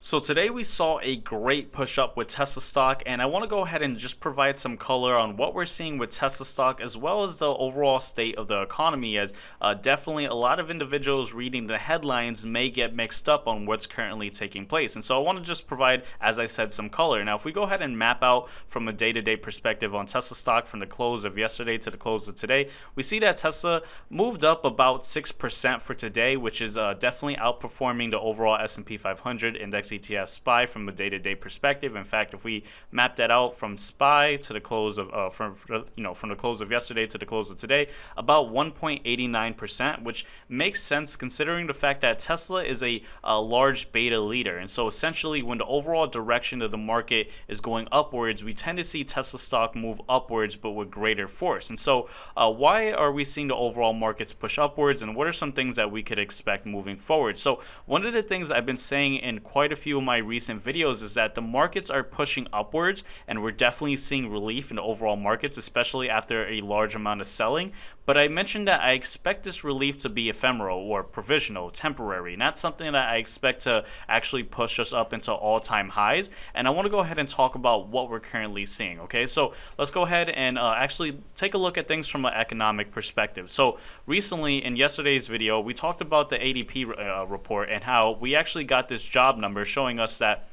So today we saw a great push up with Tesla stock, and I want to go ahead and just provide some color on what we're seeing with Tesla stock as well as the overall state of the economy, as definitely a lot of individuals reading the headlines may get mixed up on what's currently taking place. And so I want to just provide, as I said, some color. Now, if we go ahead and map out from a day-to-day perspective on Tesla stock from the close of yesterday to the close of today, we see that Tesla moved up about 6% for today, which is definitely outperforming the overall S&P 500 index ETF SPY from a day-to-day perspective. In fact, if we map that out from SPY to the close of from the close of yesterday to the close of today, about 1.89%, which makes sense considering the fact that Tesla is a large beta leader. And so essentially, when the overall direction of the market is going upwards, we tend to see Tesla stock move upwards, but with greater force. And so why are we seeing the overall markets push upwards, and what are some things that we could expect moving forward? So one of the things I've been saying in quite a few of my recent videos is that the markets are pushing upwards, and we're definitely seeing relief in the overall markets, especially after a large amount of selling. But I mentioned that I expect this relief to be ephemeral or provisional, temporary, not something that I expect to actually push us up into all-time highs. And I want to go ahead and talk about what we're currently seeing. Okay, so let's go ahead and actually take a look at things from an economic perspective. So recently in yesterday's video, we talked about the ADP report and how we actually got this job number showing us that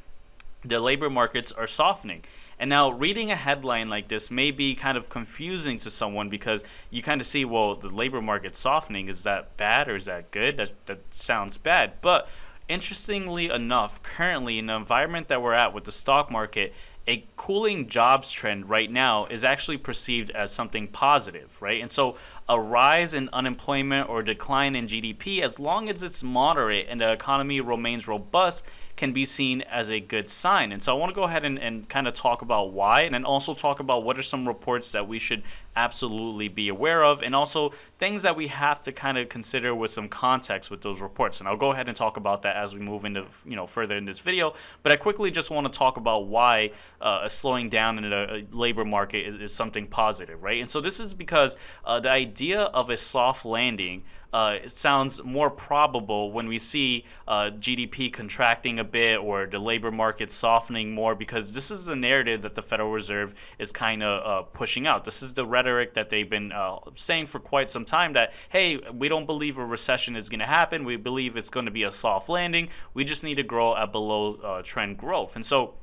the labor markets are softening. And now reading a headline like this may be kind of confusing to someone because you kind of see, well, the labor market softening, is that bad or is that good? That sounds bad. But interestingly enough, currently in the environment that we're at with the stock market, a cooling jobs trend right now is actually perceived as something positive, right? And so a rise in unemployment or decline in GDP, as long as it's moderate and the economy remains robust, can be seen as a good sign. And so I want to go ahead and kind of talk about why, and then also talk about what are some reports that we should absolutely be aware of, and also things that we have to kind of consider with some context with those reports. And I'll go ahead and talk about that as we move into further in this video. But I quickly just want to talk about why a slowing down in the labor market is something positive, right? And so this is because the idea of a soft landing it sounds more probable when we see GDP contracting a bit or the labor market softening more, because this is a narrative that the Federal Reserve is kind of pushing out. This is the rhetoric that they've been saying for quite some time, that, hey, we don't believe a recession is going to happen. We believe it's going to be a soft landing. We just need to grow at below trend growth. And so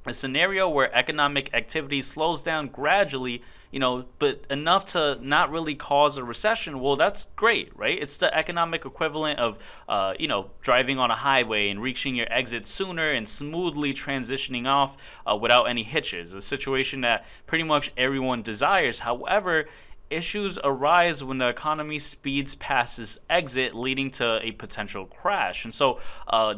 a scenario where economic activity slows down gradually, but enough to not really cause a recession, well, that's great, right? It's the economic equivalent of, driving on a highway and reaching your exit sooner and smoothly transitioning off without any hitches, a situation that pretty much everyone desires. However, issues arise when the economy speeds past this exit, leading to a potential crash. And so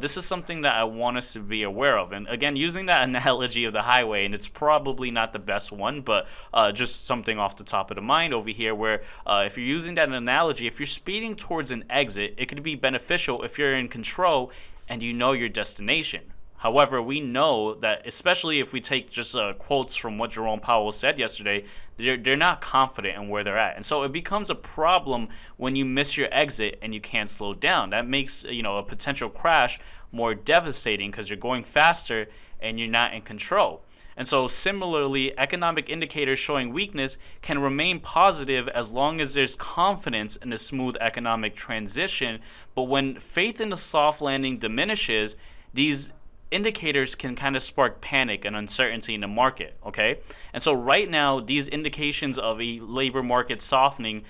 this is something that I want us to be aware of. And again, using that analogy of the highway, and it's probably not the best one, but just something off the top of the mind over here, where if you're using that analogy, if you're speeding towards an exit, it could be beneficial if you're in control and you know your destination. However, we know that, especially if we take just quotes from what Jerome Powell said yesterday, they're not confident in where they're at. And so it becomes a problem when you miss your exit and you can't slow down. That makes a potential crash more devastating because you're going faster and you're not in control. And so similarly, economic indicators showing weakness can remain positive as long as there's confidence in a smooth economic transition. But when faith in the soft landing diminishes, these indicators can kind of spark panic and uncertainty in the market, okay? And so right now, these indications of a labor market softening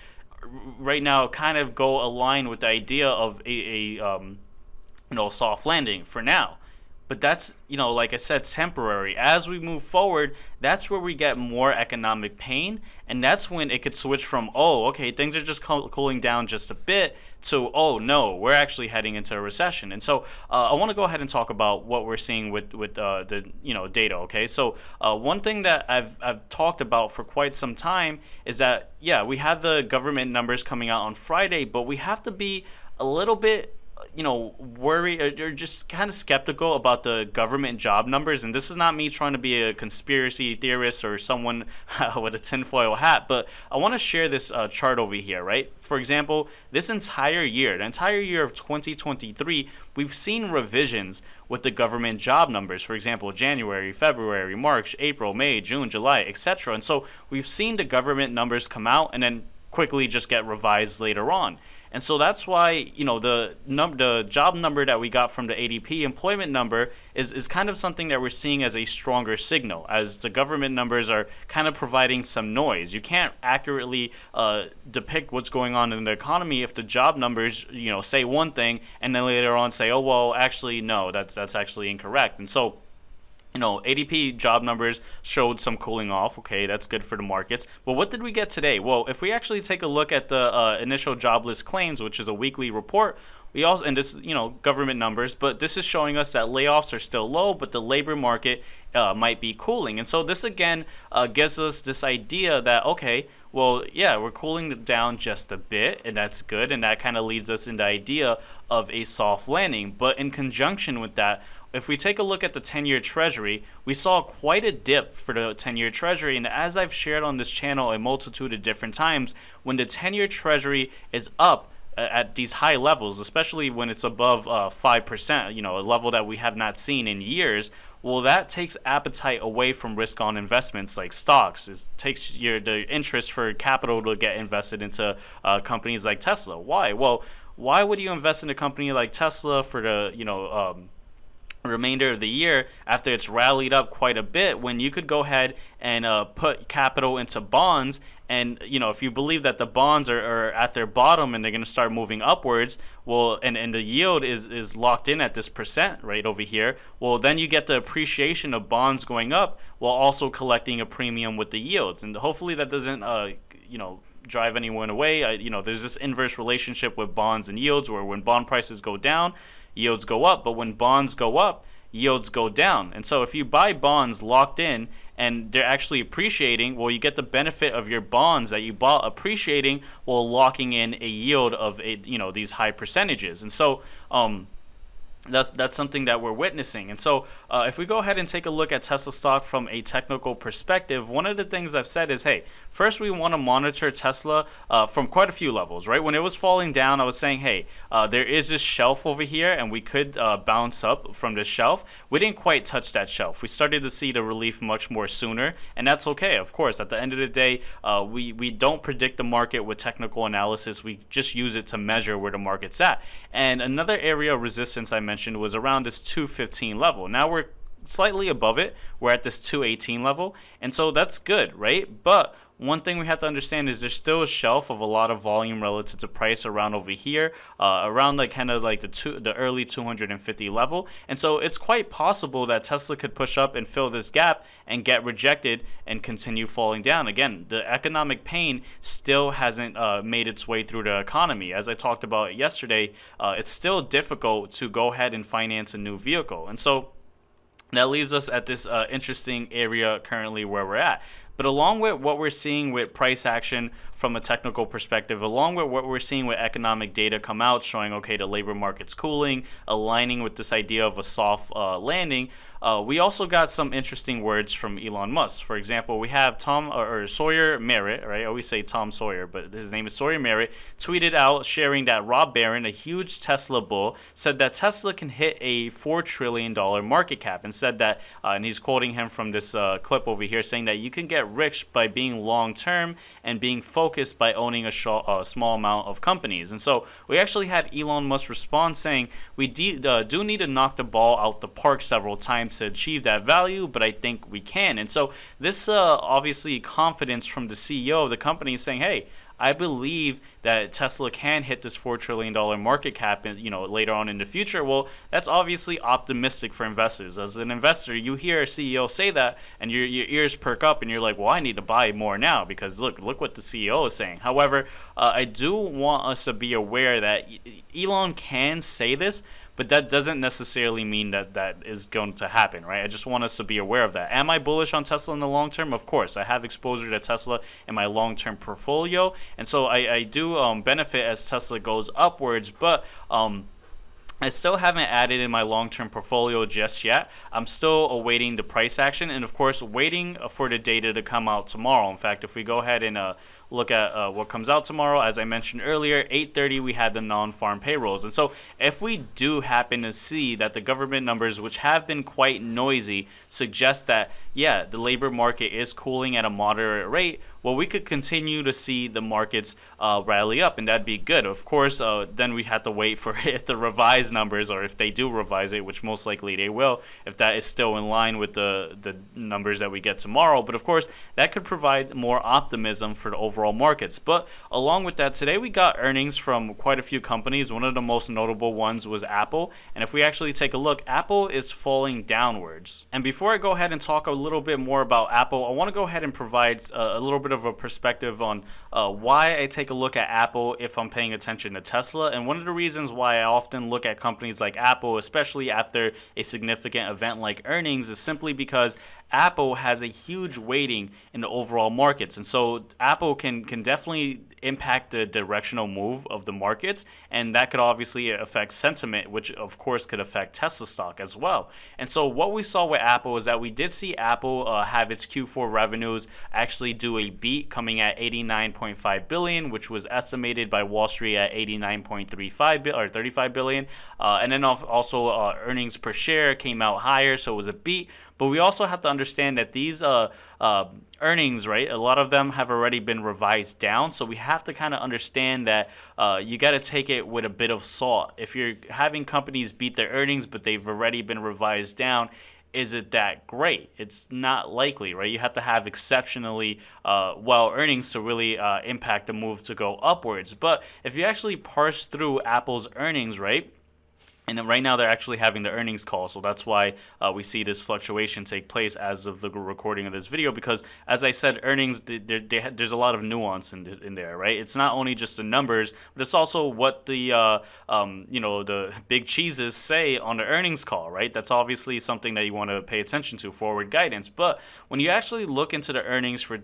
right now kind of go align with the idea of a soft landing for now. But that's, like I said, temporary. As we move forward, that's where we get more economic pain. And that's when it could switch from, oh, okay, things are just cooling down just a bit, to, oh, no, we're actually heading into a recession. And so I want to go ahead and talk about what we're seeing with the data, okay? So one thing that I've talked about for quite some time is that, yeah, we had the government numbers coming out on Friday, but we have to be a little bit worry or just kind of skeptical about the government job numbers. And this is not me trying to be a conspiracy theorist or someone with a tinfoil hat, but I want to share this chart over here, right? For example, this entire year, the entire year of 2023, we've seen revisions with the government job numbers. For example, January, February, March, April, May, June, July, etc. And so we've seen the government numbers come out and then quickly just get revised later on. And so that's why, the job number that we got from the ADP employment number is kind of something that we're seeing as a stronger signal, as the government numbers are kind of providing some noise. You can't accurately depict what's going on in the economy if the job numbers, say one thing and then later on say, oh, well, actually, no, that's actually incorrect. And so ADP job numbers showed some cooling off. Okay, that's good for the markets. But what did we get today? Well, if we actually take a look at the initial jobless claims, which is a weekly report, we also, and this, government numbers, but this is showing us that layoffs are still low, but the labor market might be cooling. And so this again gives us this idea that, okay, well, yeah, we're cooling down just a bit, and that's good. And that kind of leads us in the idea of a soft landing. But in conjunction with that, if we take a look at the 10-year Treasury, we saw quite a dip for the 10-year Treasury. And as I've shared on this channel a multitude of different times, when the 10-year Treasury is up at these high levels, especially when it's above 5%, a level that we have not seen in years, well, that takes appetite away from risk-on investments like stocks. It takes the interest for capital to get invested into companies like Tesla. Why? Well, why would you invest in a company like Tesla for the, remainder of the year after it's rallied up quite a bit, when you could go ahead and put capital into bonds? And if you believe that the bonds are at their bottom and they're going to start moving upwards, well, and the yield is locked in at this percent right over here, well, then you get the appreciation of bonds going up while also collecting a premium with the yields. And hopefully that doesn't drive anyone away. There's this inverse relationship with bonds and yields, where when bond prices go down, yields go up, but when bonds go up, yields go down. And so if you buy bonds locked in and they're actually appreciating, well, you get the benefit of your bonds that you bought appreciating while locking in a yield of these high percentages. And so that's something that we're witnessing. And so if we go ahead and take a look at Tesla stock from a technical perspective, one of the things I've said is, hey, first we want to monitor Tesla from quite a few levels, right? When it was falling down, I was saying, hey, there is this shelf over here and we could bounce up from this shelf. We didn't quite touch that shelf. We started to see the relief much more sooner, and that's okay. Of course, at the end of the day, we don't predict the market with technical analysis. We just use it to measure where the market's at. And another area of resistance I mentioned was around this 215 level. Now we're slightly above it. We're at this 218 level, and so that's good, right? But one thing we have to understand is there's still a shelf of a lot of volume relative to price around over here, around the early 250 level. And so it's quite possible that Tesla could push up and fill this gap and get rejected and continue falling down. Again, the economic pain still hasn't made its way through the economy. As I talked about yesterday, it's still difficult to go ahead and finance a new vehicle. And so that leaves us at this interesting area currently where we're at. But along with what we're seeing with price action from a technical perspective, along with what we're seeing with economic data come out showing, okay, the labor market's cooling, aligning with this idea of a soft landing, we also got some interesting words from Elon Musk. For example, we have Sawyer Merritt, right? I always say Tom Sawyer, but his name is Sawyer Merritt, tweeted out sharing that Rob Barron, a huge Tesla bull, said that Tesla can hit a $4 trillion market cap, and said that, and he's quoting him from this clip over here, saying that you can get rich by being long-term and being focused by owning a small amount of companies. And so we actually had Elon Musk respond saying, we do need to knock the ball out the park several times to achieve that value, but I think we can. And so this obviously confidence from the CEO of the company saying, hey, I believe that Tesla can hit this $4 trillion market cap, later on in the future. Well, that's obviously optimistic for investors. As an investor, you hear a CEO say that, and your ears perk up, and you're like, well, I need to buy more now because look what the CEO is saying. However, I do want us to be aware that Elon can say this, but that doesn't necessarily mean that is going to happen, right? I just want us to be aware of that. Am I bullish on Tesla in the long term? Of course. I have exposure to Tesla in my long-term portfolio, and so I do benefit as Tesla goes upwards, but I still haven't added in my long-term portfolio just yet. I'm still awaiting the price action and, of course, waiting for the data to come out tomorrow. In fact, if we go ahead and look at what comes out tomorrow, as I mentioned earlier, 8:30 we had the non-farm payrolls. And so if we do happen to see that the government numbers, which have been quite noisy, suggest that, yeah, the labor market is cooling at a moderate rate, well, we could continue to see the markets rally up, and that'd be good. Of course, then we have to wait for if the revised numbers, or if they do revise it, which most likely they will, if that is still in line with the numbers that we get tomorrow. But of course, that could provide more optimism for the overall markets. But along with that, today we got earnings from quite a few companies. One of the most notable ones was Apple. And if we actually take a look, Apple is falling downwards. And before I go ahead and talk a little bit more about Apple, I want to go ahead and provide a little bit of a perspective on why I take a look at Apple if I'm paying attention to Tesla. And one of the reasons why I often look at companies like Apple, especially after a significant event like earnings, is simply because Apple has a huge weighting in the overall markets. And so Apple can definitely impact the directional move of the markets, and that could obviously affect sentiment, which of course could affect Tesla stock as well. And so what we saw with Apple is that we did see Apple have its Q4 revenues actually do a beat, coming at 89.5 billion, which was estimated by Wall Street at 89.35 or 35 billion. And then also earnings per share came out higher, so it was a beat. But we also have to understand that these earnings, right, a lot of them have already been revised down. So we have to kind of understand that you got to take it with a bit of salt. If you're having companies beat their earnings, but they've already been revised down, is it that great? It's not likely, right? You have to have exceptionally well earnings to really impact the move to go upwards. But if you actually parse through Apple's earnings, right, and right now they're actually having the earnings call, so that's why we see this fluctuation take place as of the recording of this video. Because as I said, earnings, there's a lot of nuance in there, right? It's not only just the numbers, but it's also what the the big cheeses say on the earnings call, right? That's obviously something that you want to pay attention to, forward guidance. But when you actually look into the earnings for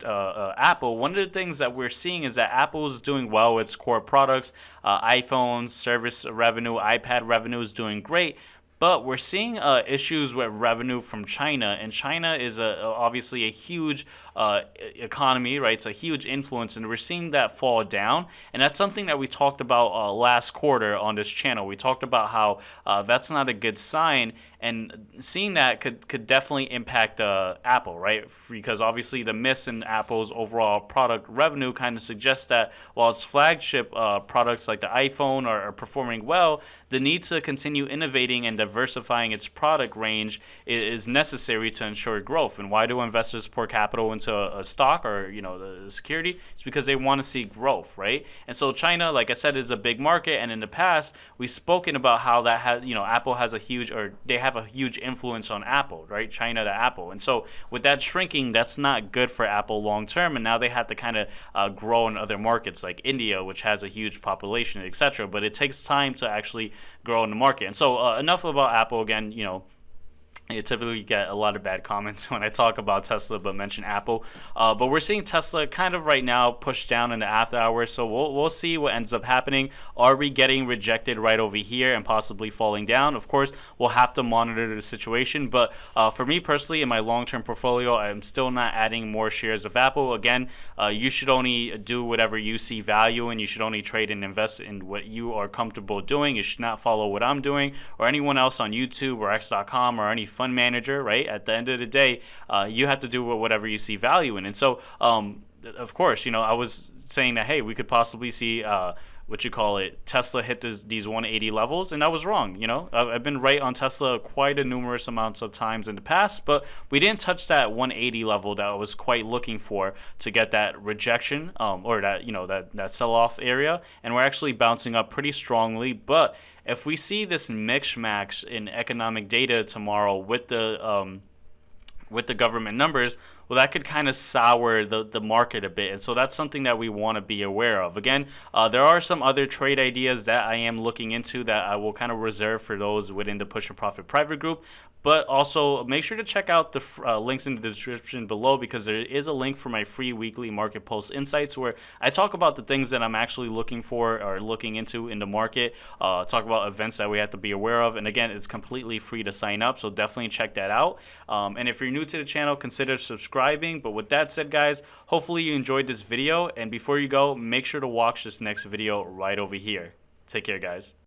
Apple, one of the things that we're seeing is that Apple is doing well with its core products, iPhones, service revenue, iPad revenue is doing great. But we're seeing issues with revenue from China, and China is obviously a huge economy, right? It's a huge influence, and we're seeing that fall down. And that's something that we talked about last quarter on this channel. We talked about how that's not a good sign, and seeing that could definitely impact Apple, right? Because obviously the miss in Apple's overall product revenue kind of suggests that while its flagship products like the iPhone are performing well, the need to continue innovating and diversifying its product range is necessary to ensure growth. And why do investors pour capital into a stock or the security? It's because they want to see growth, right? And so China, like I said, is a big market, and in the past we've spoken about how that has Apple has a huge, or they have a huge influence on Apple, right? China to Apple. And so with that shrinking, that's not good for Apple long term, and now they have to kind of grow in other markets like India, which has a huge population, etc. But it takes time to actually grow in the market. And so enough about Apple. Again, you typically get a lot of bad comments when I talk about Tesla but mention Apple. But we're seeing Tesla kind of right now pushed down in the after hours, so we'll see what ends up happening. Are we getting rejected right over here and possibly falling down? Of course, we'll have to monitor the situation. But for me personally, in my long-term portfolio, I'm still not adding more shares of Apple. Again, you should only do whatever you see value in. You should only trade and invest in what you are comfortable doing. You should not follow what I'm doing or anyone else on YouTube or X.com or any fund manager, right? At the end of the day, you have to do whatever you see value in. And so, of course, I was saying that, hey, we could possibly see Tesla hit these 180 levels, and I was wrong. I've been right on Tesla quite a numerous amounts of times in the past, but we didn't touch that 180 level that I was quite looking for to get that rejection, or that sell-off area, and we're actually bouncing up pretty strongly. But if we see this mix-match in economic data tomorrow with the government numbers, well, that could kind of sour the market a bit. And so that's something that we want to be aware of. Again, there are some other trade ideas that I am looking into that I will kind of reserve for those within the Push and Profit private group. But also make sure to check out the links in the description below, because there is a link for my free weekly market pulse insights where I talk about the things that I'm actually looking for or looking into in the market, talk about events that we have to be aware of. And again, it's completely free to sign up, so definitely check that out. And if you're new to the channel, consider subscribing. But with that said, guys, hopefully you enjoyed this video. And before you go, make sure to watch this next video right over here. Take care, guys.